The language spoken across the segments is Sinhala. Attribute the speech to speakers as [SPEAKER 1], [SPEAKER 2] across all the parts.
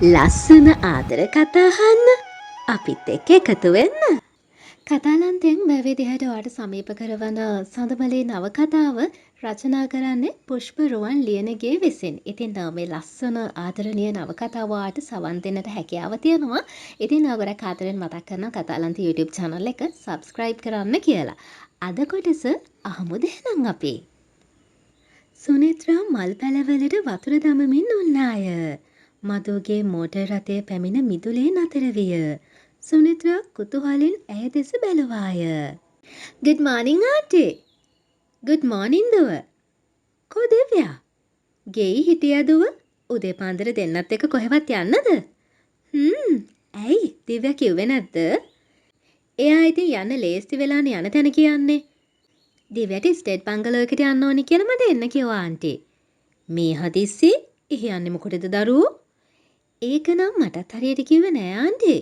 [SPEAKER 1] ලස්සන ආදර කතාහන්න අපිත් එක්ක එකතු වෙන්න. කතාලන්තෙන් මේ විදිහට ඔයාලට සමීප කරවන සඳමලේ නවකතාව රචනා කරන්නේ පුෂ්ප රුවන් ලියනගේ විසින්. ඉතින් මේ ලස්සන ආදරණීය නවකතාව ඔයාලට සවන් දෙන්නට හැකියාව තියෙනවා. ඉතින් ගොඩක් ආදරෙන් මතක් කරනවා කතාලන්ත YouTube channel එක subscribe කරන්න කියලා. අද කොටස අහමුද එහෙනම් අපි. සුනිත්‍රා මල් පැලවලට වතුර දමමින් උන්නාය. මදුගේ මෝටර් රථය පැමිණ මිදුලේ නතර විය. සුනිත්‍රා කුතුහලෙන් ඇය දෙස බැලුවාය. Good morning auntie. Good morning දුව. කෝ දෙවියා? ගෙයි හිටියා දුව? උදේ පාන්දර දෙන්නත් එක්ක කොහෙවත් යන්නද? ඇයි දිව්යා කිව්වේ නැද්ද? එයා ඉතින් යන්න ලේස්ති වෙලානේ යන තැන කියන්නේ. දිව්‍යට ස්ටේට් බංගලෝ එකට යන්න ඕනි කියලා මට එන්න කිව්වා ආන්ටි. මේ හදිස්සි එහි යන්නේ මොකටද දරුවෝ? ඒක නම් මටත් හරියට කිව්වේ නෑ ආන්ටි.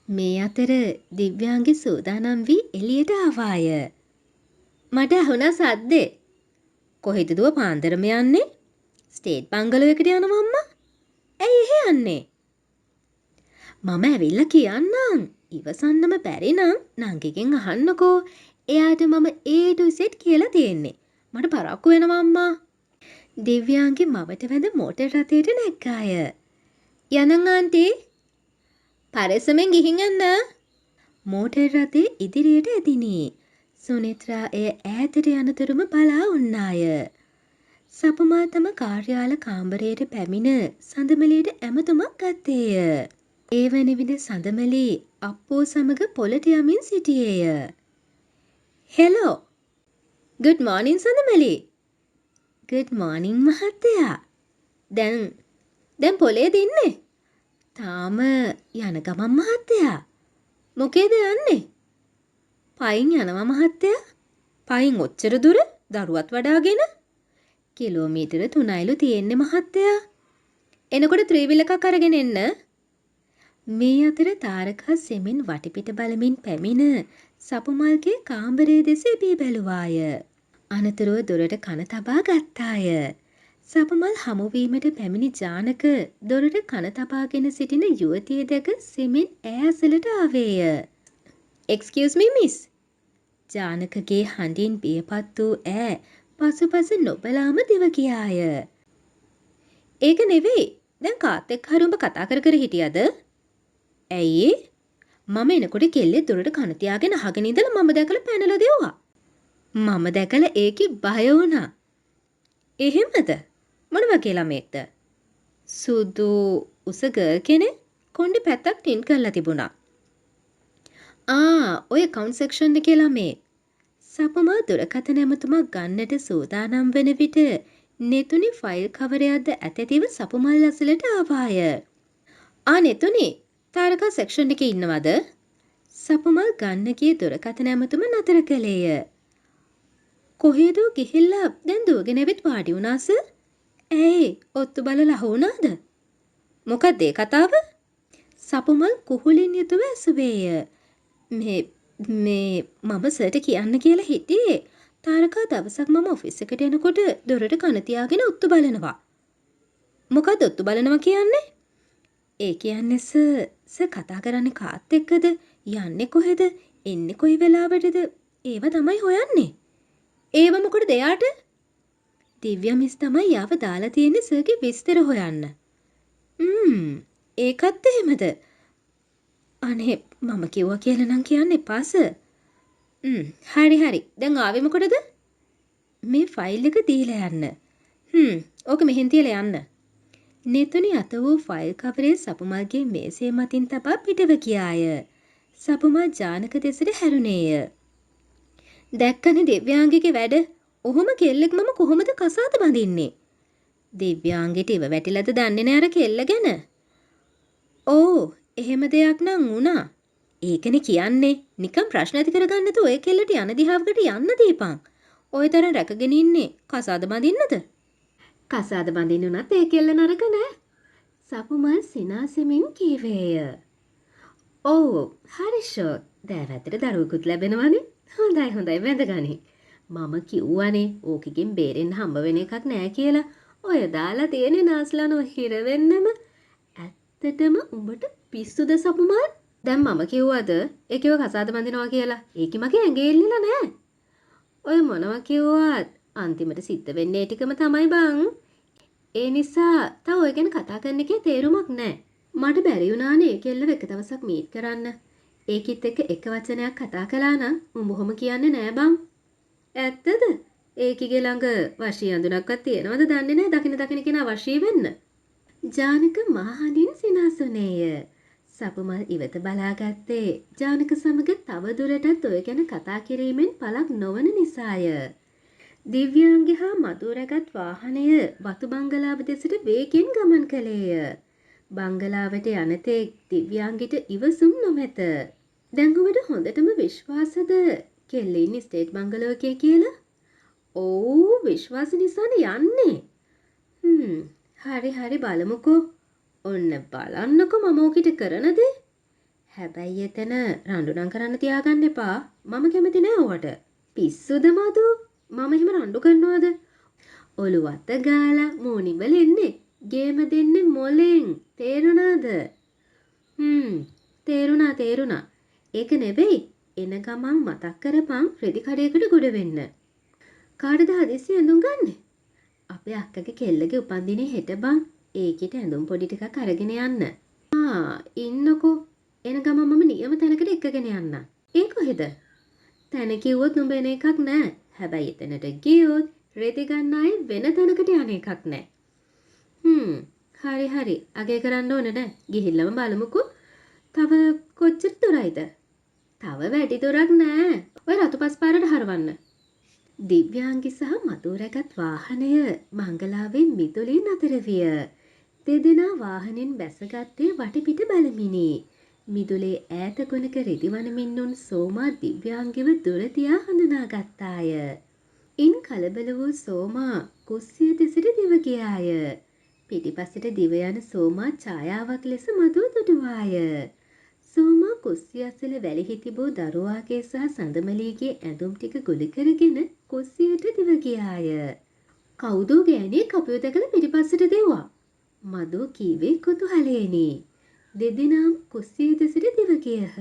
[SPEAKER 1] මේ අතර දිව්‍යාංගි සූදානම් වී එළියට ආවාය. මට ඇහුණා සද්දේ. කොහෙද දුව පාන්දරම යන්නේ? ස්ටේට් බංගලෝ එකට යනවා අම්මා. ඇයි එහෙ යන්නේ? මම ඇවිල්ලා කියන්නම්. ඉවසන්නම බැරි නම් නංගිගෙන් අහන්නකෝ. එයාට මම A to Z කියලා තියෙන්නේ. මට පරක්කු වෙනවා අම්මා. දිව්‍යාංගි මවට වැඳ මෝටර් රථයට නැග්ගාය. යනං ආන්ටි. පරෙස්සමෙන් ගිහින් යන්න. මෝටර් රථය ඉදිරියට ඇදිනි. සුනිත්‍රා එය ඈතට යනතුරුම බලා උන්නාය. සපුමා තම කාර්යාල කාමරයට පැමිණ සඳමැලියට ඇමතුමක් ගත්තේය. ඒ වන විට සඳමැලි අප්පෝ සමග පොළට යමින් සිටියේය. Hello. good morning සඳමැලි. good morning මහත්තයා. දැන් පොලේ දින්නේ? තාම යන ගමන් මහත්තයා. මොකේද යන්නේ? පයින් යනවා මහත්තයා. පයින් ඔච්චර දුර දරුවත් වඩාගෙන? කිලෝමීටර 3යිලු තියෙන්නේ මහත්තයා. එනකොට ත්‍රිවිල් එකක් අරගෙන එන්න. මේ අතර තාරකා සෙමින් වටපිට බලමින් පැමිණ සපුමල්ගේ කාමරයේ දෙස එබී බැලුවාය. අනතුරුව දොරට කන තබා ගත්තාය. සපුමල් හමුවීමට පැමිණි ජානක දොරට කන තබාගෙන සිටින යුවතිය දැක සෙමින් ඈ අසලට ආවේය. Excuse me miss. ජානකගේ හඬින් බියපත් වූ ඈ පසුපස නොබලාම දිව ගියාය. ඒක නෙවෙයි. දැන් කාත් එක්ක හරි උඹ කතා කර කර හිටියද? ඇයි? මම එනකොට කෙල්ලේ දොරට කන තියාගෙන අහගෙන ඉඳලා මම දැකලා පැනලා දෙව්වා. මම දැකලා ඒකේ බය වුණා. එහෙමද? මොන වගේ ළමෙක්ද? සුදු උස ගර්ල් කෙනෙක් කොණ්ඩේ පැත්තක් ටින් කරලා තිබුණා. ඔය account section එකේ ළමේ. සපුමා දුරකථන ඇමතුමක් ගන්නට සූදානම් වන විට නෙතුනි ෆයිල් කවරයක්ද ඇතැතිව සපුමල් අසලට ආවාය. නෙතුනි තාරකා සෙක්ෂන් එකේ ඉන්නවද? සපුමල් ගන්න ගිය දුරකථන ඇමතුම නතර කළේය. කොහෙද ගිහිල්ලා දැන් දුවගෙන ඇවිත් වාඩි වුණාස? ඇයි ඔත්තු බලලා අහුණාද? මොකක්ද ඒ කතාව? සපුමල් කුහුලින් යුතුව ඇසුවේය. මේ මම සර්ට කියන්න කියලා හිටියේ. තාරකා දවසක් මම ඔෆිස් එකට එනකොට දොරට කන තියාගෙන ඔත්තු බලනවා. මොකක්ද ඔත්තු බලනවා කියන්නේ? ඒ කියන්නේ සර් කතා කරන්නේ කාත් එක්කද? යන්නේ කොහෙද? එන්නේ කොයි වෙලාවටද? ඒව තමයි හොයන්නේ. ඒව මොකටද එයාට? දිව්‍ය මිස් තමයි යාව දාලා තියෙන්නේ සර්ගේ විස්තර හොයන්න. ඒකත් එහෙමද? අනේ මම කිව්වා කියලා නම් කියන්න එපා සර්. හරි. දැන් ආවේ මොකටද? මේ ෆයිල් එක දීලා යන්න. ඕක මෙහෙන් තියලා යන්න. නෙතුනි අත වූ ෆයිල් කවරේ සපුමල්ගේ මේසේ මතින් තබා පිටව ගියාය. සපුමල් ජානක දෙසට හැරුණේය. දැක්කනේ දිව්‍යාංගිගේ වැඩ. ඔහොම කෙල්ලෙක් මම කොහොමද කසාද බඳින්නේ? දිව්‍යාංගිට ඉව වැටිලාද දන්නේ නෑ අර කෙල්ල ගැන. එහෙම දෙයක් නම් වුණා. ඒකනේ කියන්නේ. නිකන් ප්‍රශ්න ඇති කරගන්න නැතුව ඔය කෙල්ලට යන දිහාවකට යන්න දීපන්. ඔය තරම් රැකගෙන ඉන්නේ කසාද බඳින්නද? කසාද බඳින්න උනත් ඒ කෙල්ල නරක නෑ. සපුමල් සිනාසෙමින් කීවේය. හරි ෂෝ. දෑවැත්තට දරුවෙකුත් ලැබෙනවනේ. හොඳයි වැඳගනි. මම කිව්වනේ ඕකෙකින් බේරෙන්න හම්බ වෙන එකක් නෑ කියලා. ඔය දාලා තියෙන නාස්ලානෝ හිර වෙන්නම ඇත්තටම උඹට පිස්සුද සපුමල්? දැන් මම කිව්වද ඒකව කසාද බඳිනවා කියලා? ඒකි මගේ ඇඟේ එල්ලලා නෑ. ඔය මොනවා කිව්වත් අන්තිමට සිද්ධ වෙන්නේ ටිකම තමයි බං. ඒ නිසා තව ඔය ගැන කතා කරන්න එකේ තේරුමක් නෑ. මට බැරි වුණානේ ඒ කෙල්ලව එක දවසක් මීට් කරන්න. ඒකිත් එක්ක එක වචනයක් කතා කළා නම් උඹ ඔහොම කියන්නේ නෑ බං. ඇත්තද? ඒකිගේ ළඟ වශී අඳුනක්වත් තියෙනවද දන්නේ නෑ දකින කෙනා වශී වෙන්න. ජානක මහහඬින් සිනාසුනේය. සපුමල් ඉවත බලාගත්තේ ජානක සමග තව දුරටත් ඔය ගැන කතා කිරීමෙන් පළක් නොවන නිසාය. දිව්‍යාංගි හා මధు රැගත් වාහනය වතු බංගලාව දෙසට වේගෙන් ගමන් කළේය. බංගලාවට යනතේ දිව්‍යාංගිට ඉවසුම් නොමැත. දැන් ඔබට හොඳටම විශ්වාසද කෙල්ලින් ස්ටේට් බංගලෝ එකේ කියලා? ඔව් විශ්වාස නිසානේ යන්නේ. හරි බලමුකෝ. ඔන්න බලන්නකෝ මම ඕකිට කරන දේ. හැබැයි එතන රණ්ඩු නම් කරන්න තියාගන්න එපා. මම කැමති නෑ ඔවට. පිස්සුද මధు? මම එහෙම රණ්ඩු කරනවද? ඔලුව අත ගාලා මූණිබල එන්නේ. ගේම දෙන්නේ මොලෙන්. තේරුණාද? තේරුණා. ඒක නෙවෙයි. එන ගමන් මතක් කරපන් රෙදි කඩේකට ගොඩ වෙන්න. කාටද හදිස්සි ඇඳුම් ගන්නෙ? අපේ අක්කගේ කෙල්ලගේ උපන්දිනේ හෙට බං. ඒකිට ඇඳුම් පොඩි ටිකක් අරගෙන යන්න. ඉන්නකෝ. එන ගමන් මම නියම තැනකට එක්කගෙන යන්න. ඒ කොහෙද? තැන කිව්වොත් නුඹ එන එකක් නෑ. හැබැයි එතනට ගියොත් රෙදි ගන්න ආයේ වෙන තැනකට යන එකක් නෑ. හරි. අගේ කරන්න ඕනේ නෑ. ගිහිල්ලම බලමුකෝ. තව කොච්චර දුරයිද? තව වැඩි දුරක් නෑ. ඔය රතුපස් පාරට හරවන්න. දිව්‍යාංගි සහ මధు රැගත් වාහනය මංගලාවේ මිදුලින් අතර විය. දෙදෙනා වාහනෙන් බැසගත්තේ වටපිට බලමිනි. මිදුලේ ඈත කොනක රෙදි වනමින් උන් සෝමා දිව්‍යාංගිව දුර තියා හඳුනාගත්තාය. ඉන් කලබල වූ සෝමා කුස්සිය දෙසට දිව ගියාය. පිටිපසට දිව යන සෝමා ඡායාවක් ලෙස මధు දුටුවාය. සෝමා කුස්සිය අසල වැලිහි තිබූ දරුවාගේ සහ සඳමලීගේ ඇඳුම් ටික ගොඩ කරගෙන කුස්සියට දිව ගියාය. කවුද ගෑණියෙක් අපිව දැකලා පිටිපස්සට දෙව්වා? මధు කීවේ කුතුහලයෙනි. දෙදෙනාම කුස්සිය දෙසට දිව ගියහ.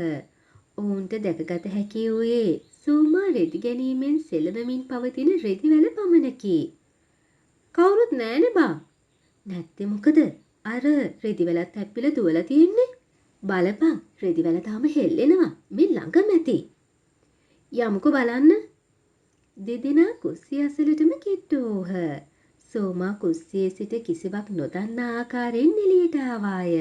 [SPEAKER 1] ඔවුන්ට දැකගත හැකි වූයේ සෝමා රෙදි ගැනීමෙන් සෙලවෙමින් පවතින රෙදිවැල පමණකි. කවුරුත් නෑනේ බා. නැත්තේ මොකද? අර රෙදිවැලත් හැප්පිලා දුවලා තියෙන්නේ. බලපන් රෙදිවැල තාම හෙල්ලෙනවා. මේ ළඟම ඇති. යමුකෝ බලන්න. දෙදෙනා කුස්සිය අසලටම කිට්ටු වූහ. සෝමා කුස්සියේ සිට කිසිවක් නොදන්නා ආකාරයෙන් එළියට ආවාය.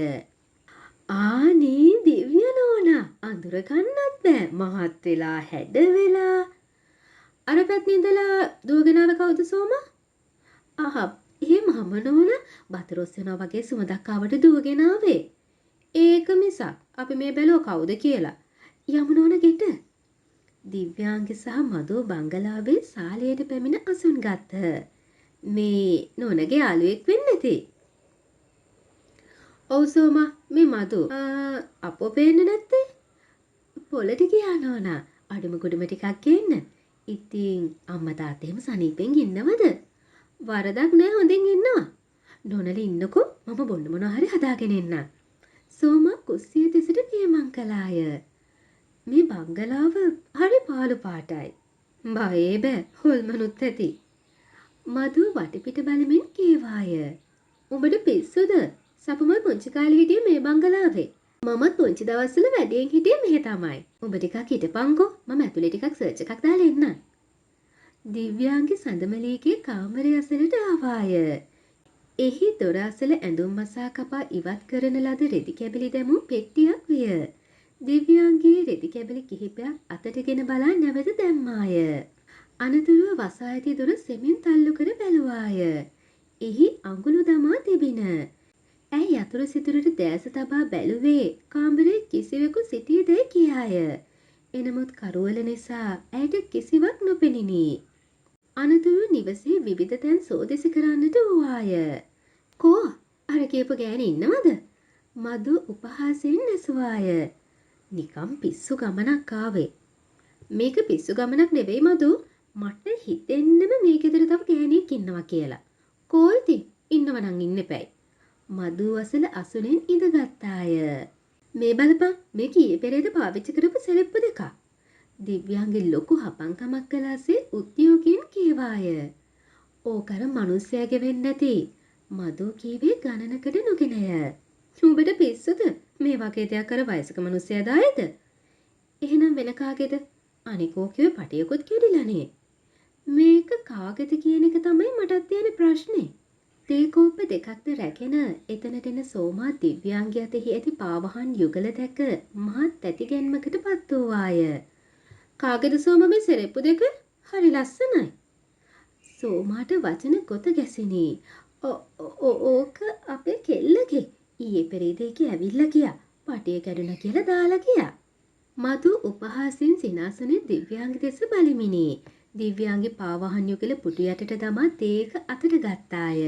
[SPEAKER 1] ආනේ දිව්‍ය නෝනා අඳුර ගන්නත් බෑ. මහත් වෙලා හැඩ වෙලා. අර පැත්තේ ඉඳලා දුවගෙන ආව කවුද සෝමා? එහෙ මම නෝනා බතරොස් වෙනවා වගේ සුමදක් ආවට දුවගෙන ආවේ. ඒක මිසක් අපි මේ බැලුව කවුද කියලා. යමු නෝනා ගෙට. දිව්‍යාංගි සහ මధు බංගලාවේ සාලයට පැමිණ අසුන් ගත්හ. මේ නෝනගේ යාළුවෙක් වෙන්න ඇති. ඔව් සෝමා මේ මధు. අපෝ පේන්නේ නැත්තේ? පොළට ගියා නෝනා. අඩුම කුඩුම ටිකක් ගේන්න. ඉතින් අම්මා තාත්තා එහෙම සනීපෙන් ඉන්නවද? වරදක් නෑ හොඳින් ඉන්නවා. නෝනලි ඉන්නකෝ මම බොන්න මොනවා හරි හදාගෙන එන්නම්. සෝමා කුස්සිය දෙසට පියමන් කළාය. මේ බංගලාව හරි පාළු පාටයි. බයේ බෑ හොල්මනුත් ඇති. මధු වටපිට බලමින් කීවාය. උඹට පිස්සුද? සපුමල් පුංචි කාලේ හිටියේ මේ බංගලාවේ. මමත් පුංචි දවස්වල වැඩියෙන් හිටියේ මෙහෙ තමයි. උඹ ටිකක් හිටපන්කෝ. මම ඇතුලේ ටිකක් සර්ච් එකක් දාලා එන්නම්. දිව්‍යාංගි සඳමලීගේ කාමරය අසලට ආවාය. එහි දොර අසල ඇඳුම් මසා කපා ඉවත් කරන ලද රෙදි කැබලි දැමූ පෙට්ටියක් විය. දිව්‍යාංගී රෙදි කැබලි කිහිපයක් අතටගෙන බලා නැවත දැම්මාය. අනතුරුව වසා ඇති දොර සෙමින් තල්ලු කර බැලුවාය. එහි අඟුළු දමා තිබින. ඇයි යතුරු සිතුරට දෑස තබා බැලුවේ කාමරේ කිසිවෙකු සිටියදැයි කියාය. එනමුත් කරුවල නිසා ඇයට කිසිවක් නොපෙනිනි. අනතුරු නිවසේ විවිධ තැන් සෝදිසි කරන්නට වූවාය. කෝ අර කියපු ගෑණි ඉන්නවද? මధු උපහාසයෙන් නැසුවාය. නිකම් පිස්සු ගමනක් ආවේ. මේක පිස්සු ගමනක් නෙවෙයි මధු. මට හිතෙන්නම මේ ගෙදර තව ගෑණියෙක් ඉන්නවා කියලා. කෝ ඉතින් ඉන්නවනම් ඉන්න එපැයි. මදු අසල අසුනෙන් ඉඳගත්තාය. මේ බලපන් මේ කීයේ පෙරේද පාවිච්චි කරපු සෙලෙප්පු දෙකක්. දිව්‍යාංගේ ලොකු හපංකමක් කලාසේ උද්‍යෝගයෙන් කීවාය. ඕකර මිනිස්සයාගේ වෙන්නේ නැති. මදු කීවේ ගණනකට නොගෙනය. උඹට පිස්සුද? මේ වගේ දෙයක් අර වයසක මිනිස්සයා දායද? එහෙනම් වෙන කාගේද? අනිකෝ කිව්වේ පටියකුත් කැඩිලානේ. මේක කාගේද කියන එක තමයි මටත් තියෙන ප්‍රශ්නේ. තේකෝප්ප දෙකක්ද රැගෙන එතනට එන සෝමා දිව්‍යාංගය අතෙහි ඇති පාවහන් යුගල දැක මහත් ඇතිගැන්මකට පත් වූවාය. කාගේද සෝම මේ සෙරෙප්පු දෙක? හරි ලස්සනයි. සෝමාට වචන ගොත ගැසිනි. ඕක අපේ කෙල්ලගේ. ඊයේ පෙරේදේකේ ඇවිල්ලා ගියා. පටිය කැඩුණා කියලා දාලා ගියා. මතු උපහාසයෙන් සිනාසනේ දිව්‍යාංග දෙස බලමිනි. දිව්‍යාංගේ පාවහන් යුගල පුටු යටට දමා තේක අතට ගත්තාය.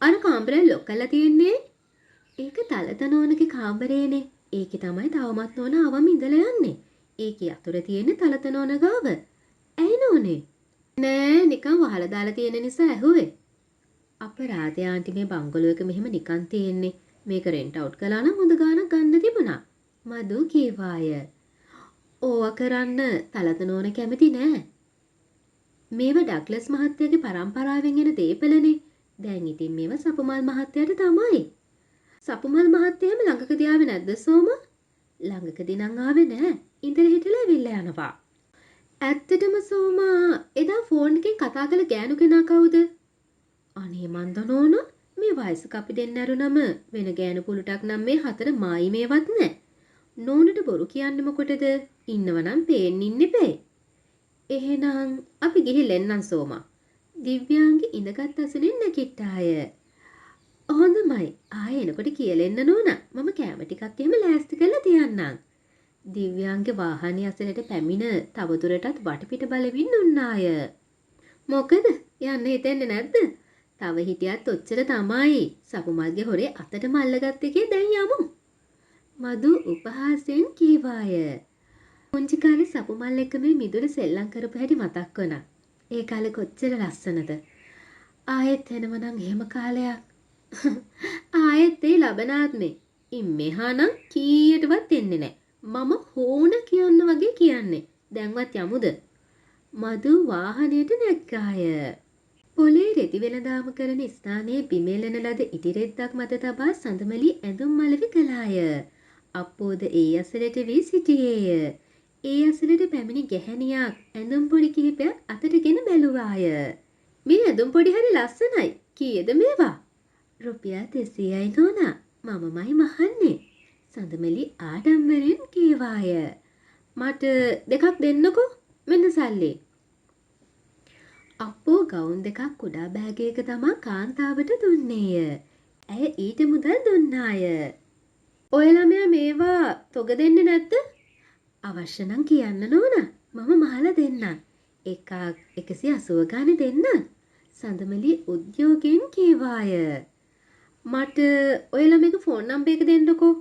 [SPEAKER 1] අර කාමරේ ලොක් කරලා තියෙන්නේ. ඒක තලත නෝනගේ කාමරේනේ. ඒකේ තමයි තවමත් නෝන අවම ඉඳලා යන්නේ. ඒකේ අතුර තියෙන තලත නෝන ගාව. ඇයි නෝනේ? නෑ නිකන් වහලා දාලා තියෙන නිසා ඇහුවේ. අපරාධය ආන්ටි මේ බංගලෝ එක මෙහෙම නිකන් තියෙන්නේ. මේක රෙන්ට් අවුට් කළා නම් හොඳ ගාණක් ගන්න තිබුණා. මදු කීවාය. ඕවා කරන්න තලත නෝන කැමති නෑ. මේව ඩග්ලස් මහත්තයාගේ පරම්පරාවෙන් එන දේපලනේ. දැන් ඉතින් මේව සපුමල් මහත්තයාට තමයි. සපුමල් මහත්තයාම ළඟකදී ආවේ නැද්ද සෝම? ළඟකදී නම් ආවේ නෑ. ඉඳලා හිටලා ඇවිල්ලා යනවා. ඇත්තටම සෝමා එදා ෆෝන් එකෙන් කතා කළ ගෑනු කෙනා කවුද? අනේ මන්ද නෝන මේ වයසක අපි දෙන්න ඇරුණම වෙන ගෑනු පුලුටක් නම් මේ හතර මායි මේවත් නෑ. නෝනට බොරු කියන්නේ මොකටද? ඉන්නවනම් පේන්න ඉන්න එපේ. එහෙනම් අපි ගිහින් එන්නම් සෝමා. දිව්‍යාංගි ඉඳගත් අසලින් නැගිට්ටාය. හොඳමයි. ආයෙ එනකොට කියලා එන්න නෝනා. මම කැම ටිකක් එහෙම ලෑස්ති කරලා තියන්නම්. දිව්‍යාංගේ වාහනේ අසලට පැමිණ තවදුරටත් වටපිට බලමින් උන්නාය. මොකද? යන්න හිතෙන්නේ නැද්ද? තව හිටියත් ඔච්චර තමයි. සපුමල්ගේ හොරේ අතට මල්ලගත්ත එකේ දැන් යමු. මදු උපහාසයෙන් කීවාය. පුංචි කාලේ සපුමල් එක්ක මේ මිදුල සෙල්ලම් කරපු හැටි මතක් වුණා. ඒ කාලේ කොච්චර ලස්සනද. ආයෙත් එනවනම් එහෙම කාලයක්. ආයෙත් ඒ ලබන ආත්මේ. ඉන් මෙහා නම් කීයටවත් එන්නේ නැහැ. මම හෝන කියන්න වගේ කියන්නේ. දැන්වත් යමුද? මදු වාහනයට නැග්ගාය. පොලේ රෙදි වෙළඳාම කරන ස්ථානයේ බිමෙලන ලද ඉදිරෙද්දක් මත තබා සඳමලි ඇඳුම් මලවි කළාය. අප්පෝද ඒ අසලට වී සිටියේය. ඒ අසලට පැමිණි ගැහැණියක් ඇඳුම් පොඩි කිහිපයක් අතටගෙන බැලුවාය. මේ ඇඳුම් පොඩි හරි ලස්සනයි. කීයද මේවා? රුපියල් 200යි නෝනා. මමමයි මහන්නේ. සඳමලි ආඩම්බරෙන් කීවාය. මට දෙකක් දෙන්නකෝ. මෙන්න සල්ලි. අප්පෝ ගවුන් දෙකක් කුඩා බෑගයක තමා කාන්තාවට දුන්නේය. ඇය ඊට මුදල් දුන්නාය. ඔය ළමයා මේවා තොග දෙන්නේ නැද්ද? අවශ්‍ය නම් කියන්න නෝනා. මම මහලා දෙන්නම්. එකක් 180 ගානේ දෙන්නම්. සඳමලි උද්‍යෝගයෙන් කීවාය. මට ඔය ළමයාගේ ෆෝන් නම්බර් එක දෙන්නකෝ.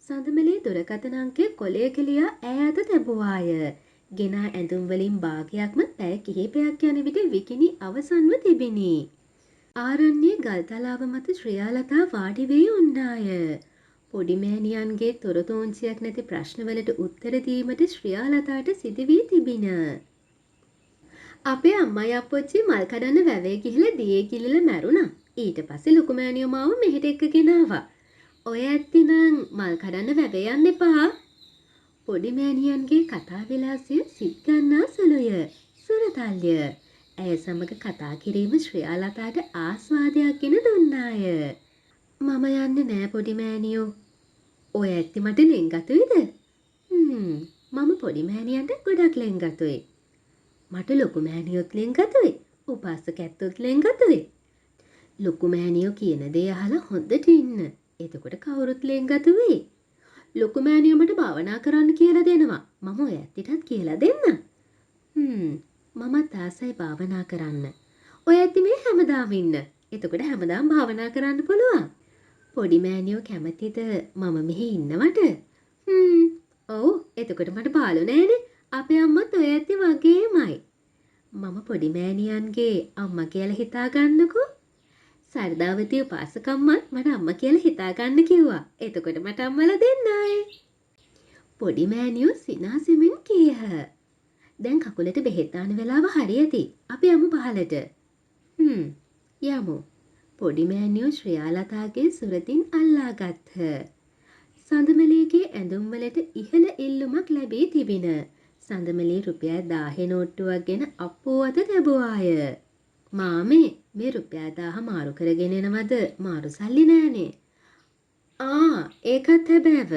[SPEAKER 1] සඳමලි දුරකථන අංකය කොලයක ලියා ඈ අත තැබුවාය. ගෙනා ඇඳුම් වලින් භාගයක්ම පැය කිහිපයක් යන විට විකිණි අවසන්ව තිබිනි. ආරණ්‍ය ගල්තලාව මත ශ්‍රියාලතා වාඩි වී උන්නාය. පොඩි මෑණියන්ගේ තොරතෝංචියක් නැති ප්‍රශ්නවලට උත්තර දීමට ශ්‍රියාලතාට සිදු වී තිබින. අපේ අම්මයි අප්පොච්චි මල් කඩන්න වැවේ ගිහිල්ලා දියේ කිලිලා මැරුණා. ඊට පස්සේ ලොකු මෑණියෝ මාව මෙහෙට එක්කගෙන ආවා. ඔය ඇත්තිනම් මල් කඩන්න වැවේ යන්න එපා. පොඩි මෑණියන්ගේ කතා විලාසය සිත් ගන්නා සුළුය. සුරතල්ය. ඇය සමග කතා කිරීම ශ්‍රියාලතාට ආස්වාදයක් ගෙන දුන්නාය. මම යන්නේ නෑ පොඩි මෑණියෝ. ඔය ඇත්ති මට ලෙන්ගතුයිද? මම පොඩි මෑණියන්ට ගොඩක් ලෙන්ගතුයි. මට ලොකු මෑණියොත් ලෙන්ගතුයි. උපාසක ඇත්තොත් ලෙන්ගතුයි. ලොකු මෑණියෝ කියන දේ අහලා හොඳට ඉන්න. එතකොට කවුරුත් ලෙන්ගතු වෙයි. ලොකු මෑණියෝ මට භාවනා කරන්න කියලා දෙනවා. මම ඔය ඇත්තිටත් කියලා දෙන්න. මමත් ආසයි භාවනා කරන්න. ඔය ඇත්ති මේ හැමදාම ඉන්න. එතකොට හැමදාම භාවනා කරන්න පුළුවන්. පොඩි මෑණියෝ කැමතිද මම මෙහි ඉන්නවට? ඔව්. එතකොට මට පාළු නෑනේ. අපේ අම්මත් ඔය ඇත්ති වගේමයි. මම පොඩි මෑණියන්ගේ අම්මා කියලා හිතා ගන්නකෝ. සරදාවතිය පාසකම්මත් මට අම්ම කියලා හිතාගන්න කිව්වා. එතකොට මට අම්මලා දෙන්නයි. පොඩි මෑණියෝ සිනාසෙමින් කීහ. දැන් කකුලට බෙහෙත් දාන වෙලාව හරි ඇති. අපි යමු පහලට. යමු. පොඩි මෑණියෝ ශ්‍රියාලතාගේ සුරතින් අල්ලා ගත්හ. සඳමලීගේ ඇඳුම් වලට ඉහළ ඉල්ලුමක් ලැබී තිබින. සඳමලී රුපියල් 1000 නෝට්ටුවක් ගෙන අප්පු අත තැබුවාය. මාමේ මේ රුපියල් 1000 මාරු කරගෙන එනවද? මාරු සල්ලි නෑනේ. ඒකත් හැබෑව.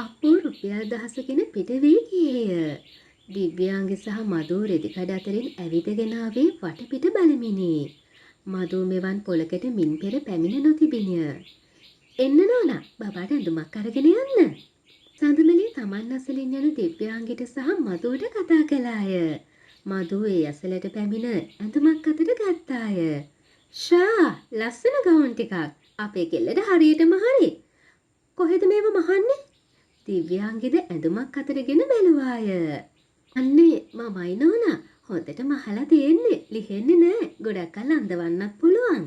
[SPEAKER 1] අප්පු රුපියල් 1000කින් පිට වී ගියේය. දිව්‍යාංග සහ මధు රෙදිකඩ අතරින් ඇවිදගෙන ආවේ වටපිට බලමිනි. මధු මෙවන් පොලකට මින් පෙර පැමිණ නොතිබිනිය. එන්න නෝනා බබාට ඇඳුමක් අරගෙන යන්න. සඳමලී තමන් අසලින් යන දිව්‍යාංගිට සහ මధుට කතා කළාය. මధු ඒ අසලට පැමිණ ඇඳුමක් අතට ගත්තාය. ෂා ලස්සන ගවුන් ටිකක්. අපේ කෙල්ලට හරියටම හරි. කොහෙද මේව මහන්නේ? දිව්‍යාංගිද ඇඳුමක් අතටගෙන බැලුවාය. අන්නේ මමයි නෝනා. හොඳට මහලා තියෙන්නේ. ලිහෙන්නේ නෑ. ගොඩක් කල් අඳවන්නත් පුළුවන්.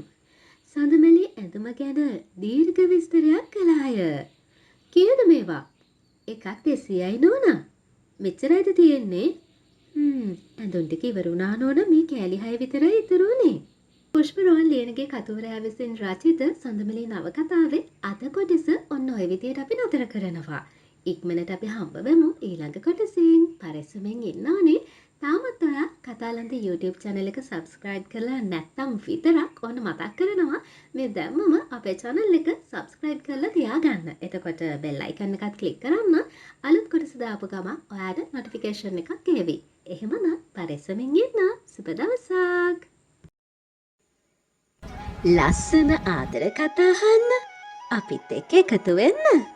[SPEAKER 1] සඳමලී ඇඳුම ගැන දීර්ඝ විස්තරයක් කළාය. කීයද මේවා? එකක් 200යි නෝනා. මෙච්චරයිද තියෙන්නේ? ඇඳුම් ටික ඉවර වුණා නෝනා. මේ කෑලි 6 විතරයි ඉතුරු වුණේ. පුෂ්ප රෝහන් ලියනගේ කතුවරයා විසින් රචිත සඳමලී නවකතාවේ අද කොටස ඔන්න ඔය විදියට අපි නතර කරනවා. ඉක්මනට අපි හම්බ වෙමු ඊළඟ කොටසින්. පරිස්සමෙන් ඉන්න ඕනේ. තාමත් ඔයා කතාලන්ත YouTube channel එක subscribe කරලා නැත්නම් විතරක් ඔන්න මතක් කරනවා මේ දැම්මම අපේ channel එක subscribe කරලා තියාගන්න. එතකොට bell icon එකත් click කරන්න අලුත් කොටස දාපු ගමන් ඔයාට notification එකක් එවි. එහෙමනම් පරිස්සමෙන් ඉන්න. සුබ දවසක්. ලස්සන ආදර කතා අහන්න අපිත් එක්ක එකතු වෙන්න.